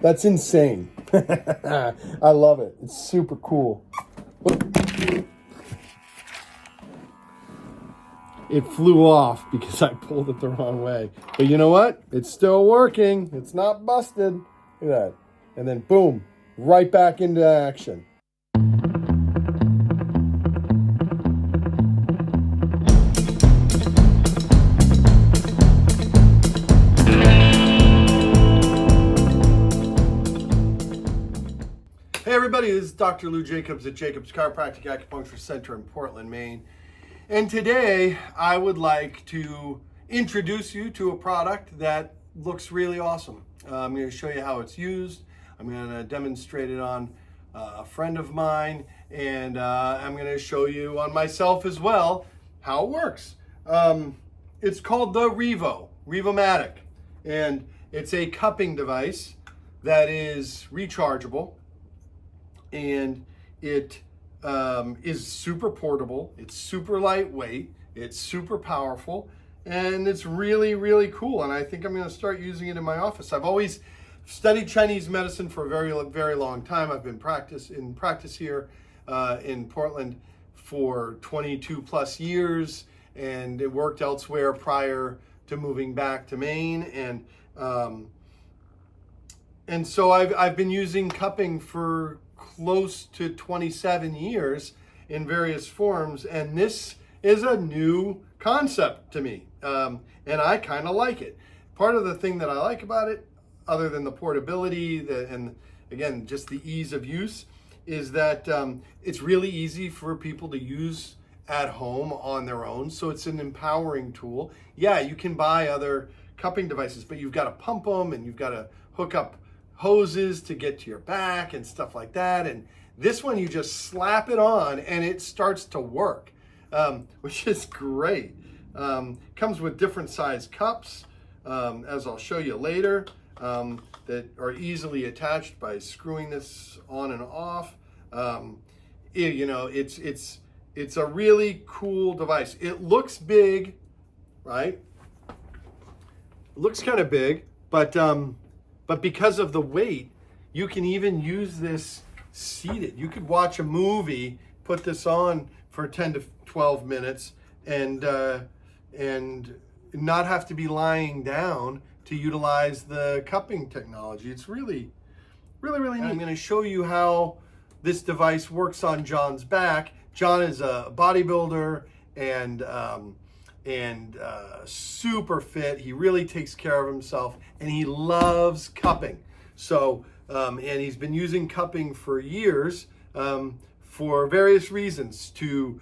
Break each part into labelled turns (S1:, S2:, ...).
S1: That's insane. I love it. It's super cool. It flew off because I pulled it the wrong way. But you know what? It's still working. It's not busted. Look at that. And then boom, right back into action. Hey everybody, this is Dr. Lou Jacobs at Jacobs Chiropractic Acupuncture Center in Portland, Maine. And today I would like to introduce you to a product that looks really awesome. I'm going to show you how it's used. I'm going to demonstrate it on a friend of mine, and I'm going to show you on myself as well how it works. It's called the revo-matic, and it's a cupping device that is rechargeable, and it is super portable, it's super lightweight, it's super powerful, and it's really, really cool. And I think I'm going to start using it in my office. I've always studied Chinese medicine for a very, very long time. I've been in practice here in Portland for 22 plus years, and it worked elsewhere prior to moving back to Maine. And so I've been using cupping for close to 27 years in various forms, and this is a new concept to me, and I kind of like it. Part of the thing that I like about it, other than the portability and again just the ease of use, is that it's really easy for people to use at home on their own. So it's an empowering tool. Yeah, you can buy other cupping devices, but you've got to pump them and you've got to hook up hoses to get to your back and stuff like that. And this one, you just slap it on and it starts to work, which is great. Comes with different size cups, as I'll show you later, that are easily attached by screwing this on and off. It's a really cool device. It looks big, right? It looks kind of big, but because of the weight, you can even use this seated. You could watch a movie, put this on for 10 to 12 minutes, and not have to be lying down to utilize the cupping technology. It's really, really, really neat. I'm going to show you how this device works on John's back. John is a bodybuilder and super fit. He really takes care of himself, and he loves cupping. So, and he's been using cupping for years for various reasons, to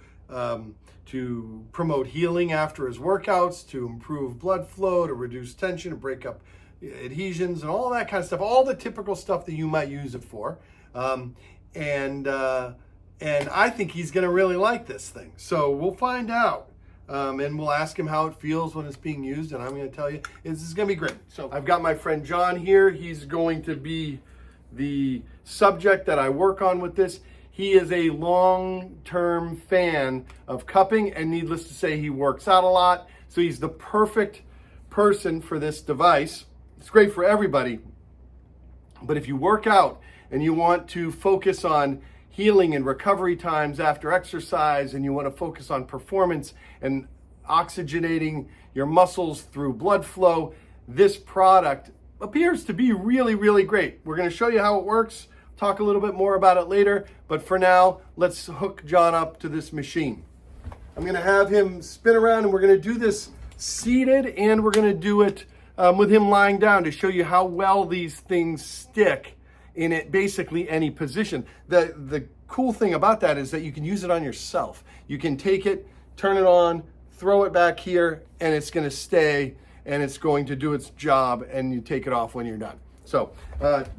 S1: promote healing after his workouts, to improve blood flow, to reduce tension, to break up adhesions, and all that kind of stuff. All the typical stuff that you might use it for. And I think he's going to really like this thing. So we'll find out. And we'll ask him how it feels when it's being used, and I'm going to tell you, this is going to be great. So I've got my friend John here. He's going to be the subject that I work on with this. He is a long-term fan of cupping, and needless to say, he works out a lot. So he's the perfect person for this device. It's great for everybody. But if you work out and you want to focus on healing and recovery times after exercise, and you want to focus on performance and oxygenating your muscles through blood flow, this product appears to be really, really great. We're going to show you how it works, talk a little bit more about it later, but for now, let's hook John up to this machine. I'm going to have him spin around, and we're going to do this seated, and we're going to do it with him lying down to show you how well these things stick in it, basically any position. The cool thing about that is that you can use it on yourself. You can take it, turn it on, throw it back here, and it's going to stay, and it's going to do its job, and you take it off when you're done. So,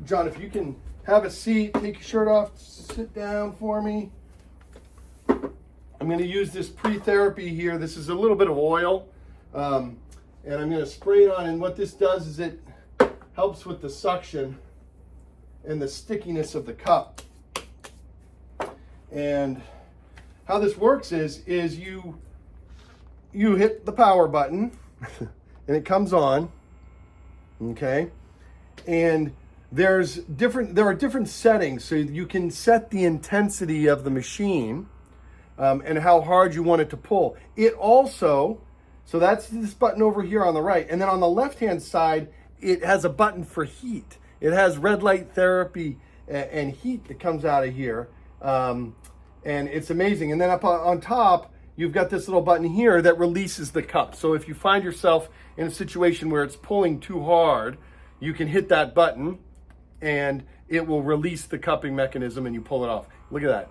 S1: John, if you can have a seat, take your shirt off, sit down for me. I'm going to use this pre-therapy here. This is a little bit of oil, and I'm going to spray it on, and what this does is it helps with the suction and the stickiness of the cup. And how this works is you hit the power button and it comes on, okay? And there are different settings, so you can set the intensity of the machine and how hard you want it to pull. It also, so that's this button over here on the right, and then on the left-hand side, it has a button for heat. It has red light therapy and heat that comes out of here, and it's amazing. And then up on top, you've got this little button here that releases the cup. So if you find yourself in a situation where it's pulling too hard, you can hit that button and it will release the cupping mechanism and you pull it off. Look at that.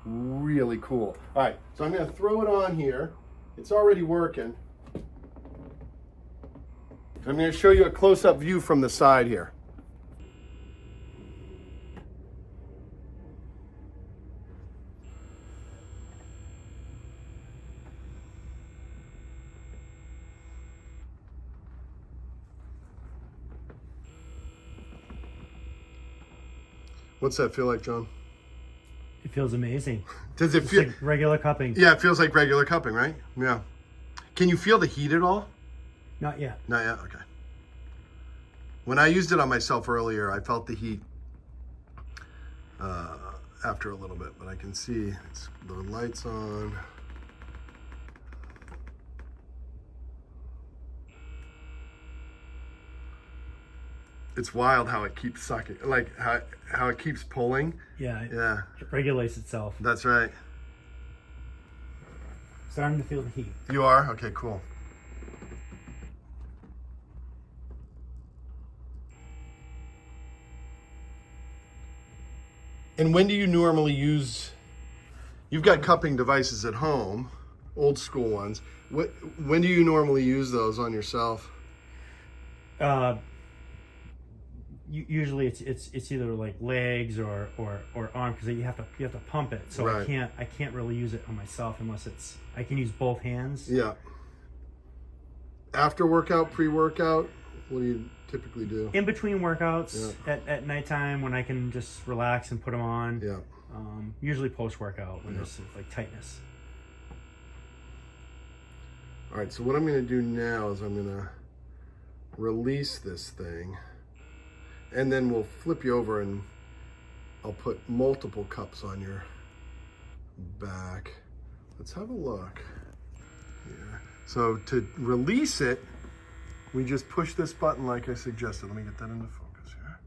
S1: Really cool. All right, so I'm going to throw it on here. It's already working. I'm going to show you a close-up view from the side here. What's that feel like, John?
S2: It feels amazing.
S1: Does it feel
S2: like regular cupping?
S1: Yeah, it feels like regular cupping, right? Yeah. Can you feel the heat at all?
S2: Not yet.
S1: Not yet? Okay. When I used it on myself earlier, I felt the heat after a little bit, but I can see the light's on. It's wild how it keeps sucking, like how it keeps pulling.
S2: Yeah.
S1: Yeah.
S2: It regulates itself.
S1: That's right.
S2: Starting to feel the heat.
S1: You are? Okay, cool. And when do you normally use, you've got cupping devices at home, old school ones. When do you normally use those on yourself?
S2: Usually it's either like legs or arm, because you have to pump it. So right. I can't really use it on myself unless I can use both hands.
S1: Yeah. After workout, pre-workout, what do you typically do?
S2: In between workouts, yeah. at nighttime when I can just relax and put them on.
S1: Yeah.
S2: Usually post-workout when there's like tightness.
S1: All right, so what I'm going to do now is I'm going to release this thing, and then we'll flip you over and I'll put multiple cups on your back. Let's have a look. Yeah. So to release it, we just push this button like I suggested. Let me get that into focus here.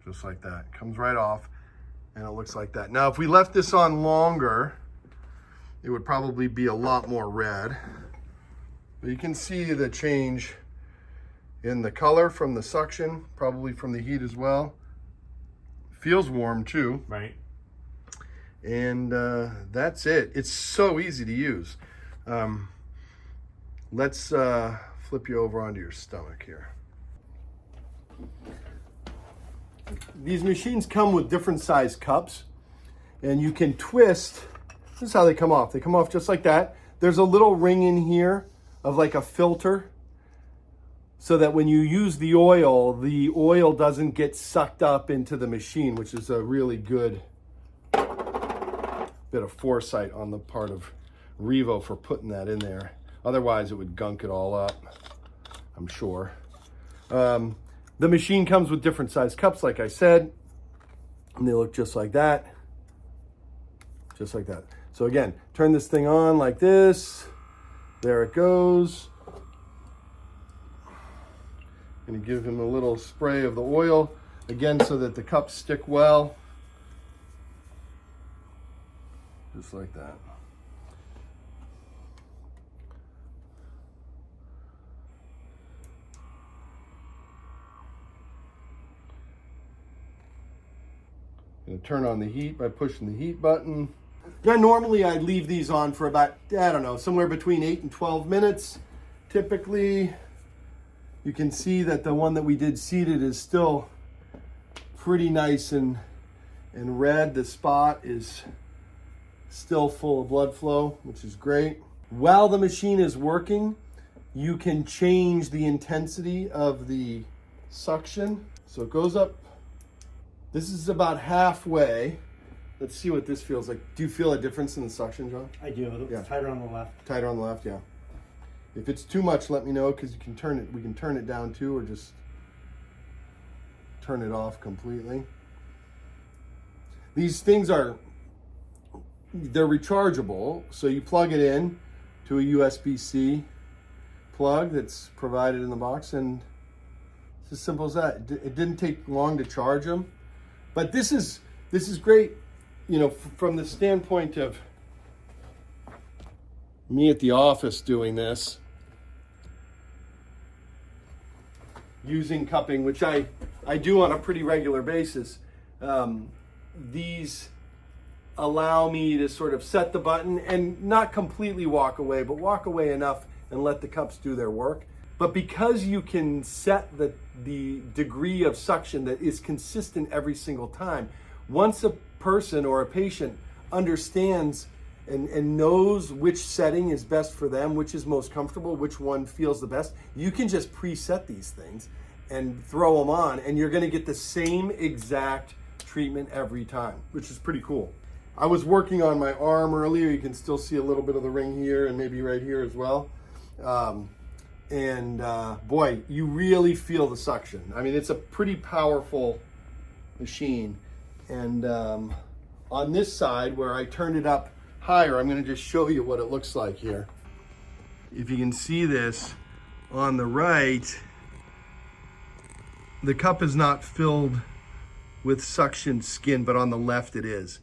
S1: Just like that. Comes right off, and it looks like that. Now, if we left this on longer, it would probably be a lot more red. But you can see the change in the color from the suction, probably from the heat as well. Feels warm too.
S2: Right.
S1: And that's it. It's so easy to use. Let's flip you over onto your stomach here. These machines come with different size cups, and you can twist. This is how they come off. They come off just like that. There's a little ring in here of like a filter, so that when you use the oil doesn't get sucked up into the machine, which is a really good bit of foresight on the part of Revo for putting that in there. Otherwise, it would gunk it all up, I'm sure. The machine comes with different size cups, like I said, and they look just like that. Just like that. So again, turn this thing on like this. There it goes. Gonna give him a little spray of the oil, again, so that the cups stick well. Just like that. Gonna turn on the heat by pushing the heat button. Now, normally I'd leave these on for about, I don't know, somewhere between 8 and 12 minutes. Typically, you can see that the one that we did seated is still pretty nice and red. The spot is still full of blood flow, which is great. While the machine is working, you can change the intensity of the suction. So it goes up. This is about halfway. Let's see what this feels like. Do you feel a difference in the suction, John?
S2: I do. It's
S1: Yeah.
S2: tighter on the left.
S1: Tighter on the left, yeah. If it's too much, let me know, because you can turn it. We can turn it down too, or just turn it off completely. These things they're rechargeable, so you plug it in to a USB-C plug that's provided in the box, and it's as simple as that. It didn't take long to charge them, but this is great, you know, from the standpoint of me at the office doing this, using cupping, which I do on a pretty regular basis. These allow me to sort of set the button and not completely walk away, but walk away enough and let the cups do their work. But because you can set the degree of suction that is consistent every single time, once a person or a patient understands and knows which setting is best for them, which is most comfortable, which one feels the best, you can just preset these things and throw them on, and you're gonna get the same exact treatment every time, which is pretty cool. I was working on my arm earlier. You can still see a little bit of the ring here and maybe right here as well. Boy, you really feel the suction. I mean, it's a pretty powerful machine. And on this side, where I turned it up higher, I'm going to just show you what it looks like here. If you can see this on the right, the cup is not filled with suction skin, but on the left it is.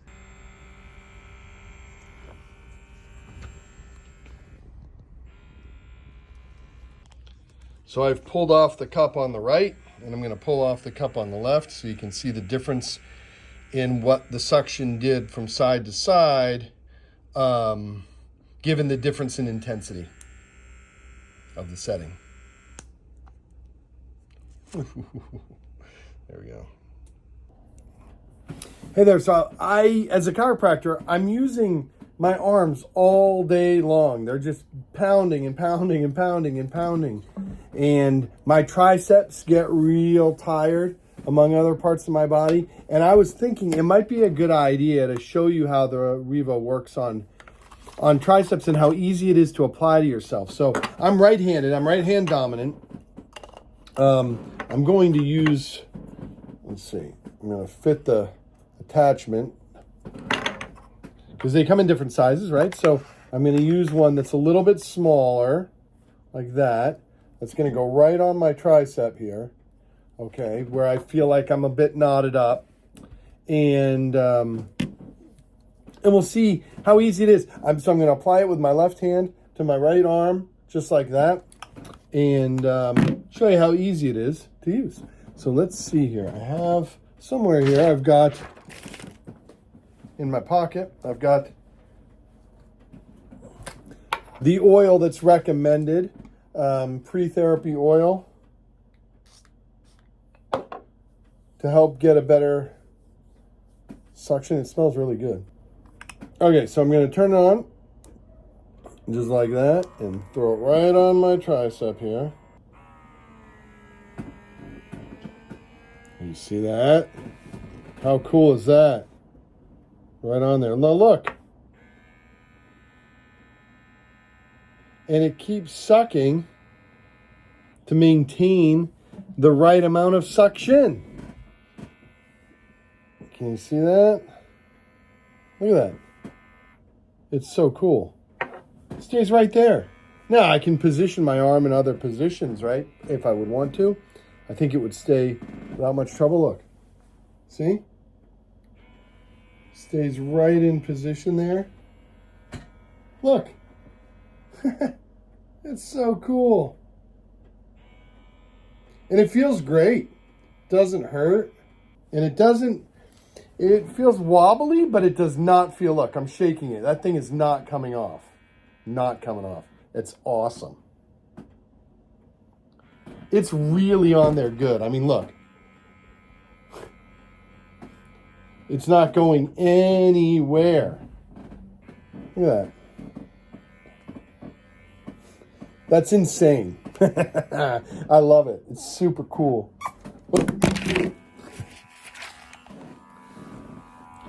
S1: So I've pulled off the cup on the right, and I'm going to pull off the cup on the left so you can see the difference in what the suction did from side to side, given the difference in intensity of the setting. There we go. Hey there, so as a chiropractor, I'm using my arms all day long. They're just pounding and pounding and pounding and pounding. And my triceps get real tired, among other parts of my body. And I was thinking it might be a good idea to show you how the Revo works on triceps and how easy it is to apply to yourself. So I'm right-handed, I'm right-hand dominant. I'm going to use, let's see, I'm going to fit the attachment because they come in different sizes, right? So I'm going to use one that's a little bit smaller, like that. That's going to go right on my tricep here, okay, where I feel like I'm a bit knotted up. And we'll see how easy it is. So I'm going to apply it with my left hand to my right arm, just like that, and show you how easy it is to use. So let's see here. I have somewhere here, I've got, in my pocket, I've got the oil that's recommended, pre-therapy oil, to help get a better suction. It smells really good. Okay, so I'm going to turn it on, just like that, and throw it right on my tricep here. You see that? How cool is that? Right on there. Now look. And it keeps sucking to maintain the right amount of suction. Can you see that? Look at that. It's so cool. It stays right there. Now I can position my arm in other positions, right? If I would want to. I think it would stay without much trouble. Look. See? Stays right in position there. Look. It's so cool. And it feels great. Doesn't hurt. And it feels wobbly, but it does not feel, look, I'm shaking it. That thing is not coming off. Not coming off. It's awesome. It's really on there good. I mean, look. It's not going anywhere. Look at that. That's insane. I love it. It's super cool.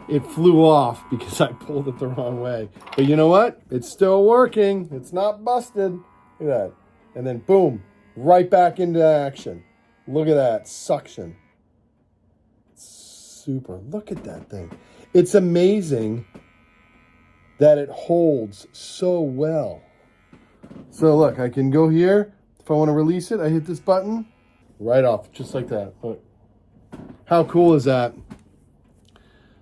S1: It flew off because I pulled it the wrong way. But you know what? It's still working. It's not busted. Look at that. And then boom, right back into action. Look at that suction. Super. Look at that thing. It's amazing that it holds so well. So look, I can go here. If I want to release it, I hit this button. Right off, just like that. Look. How cool is that?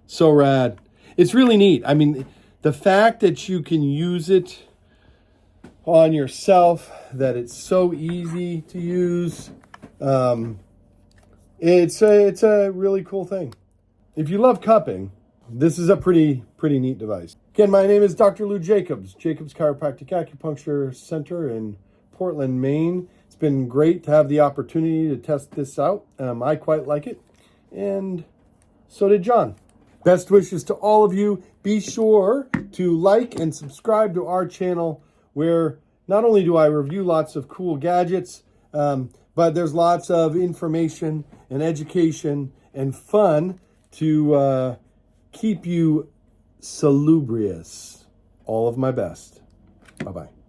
S1: So rad. It's really neat. I mean, the fact that you can use it on yourself, that it's so easy to use, it's a really cool thing. If you love cupping, this is a pretty neat device. Again, my name is Dr. Lou Jacobs, Jacobs Chiropractic Acupuncture Center in Portland, Maine. It's been great to have the opportunity to test this out. I quite like it, and so did John. Best wishes to all of you. Be sure to like and subscribe to our channel, where not only do I review lots of cool gadgets, but there's lots of information and education and fun to keep you salubrious. All of my best. Bye-bye.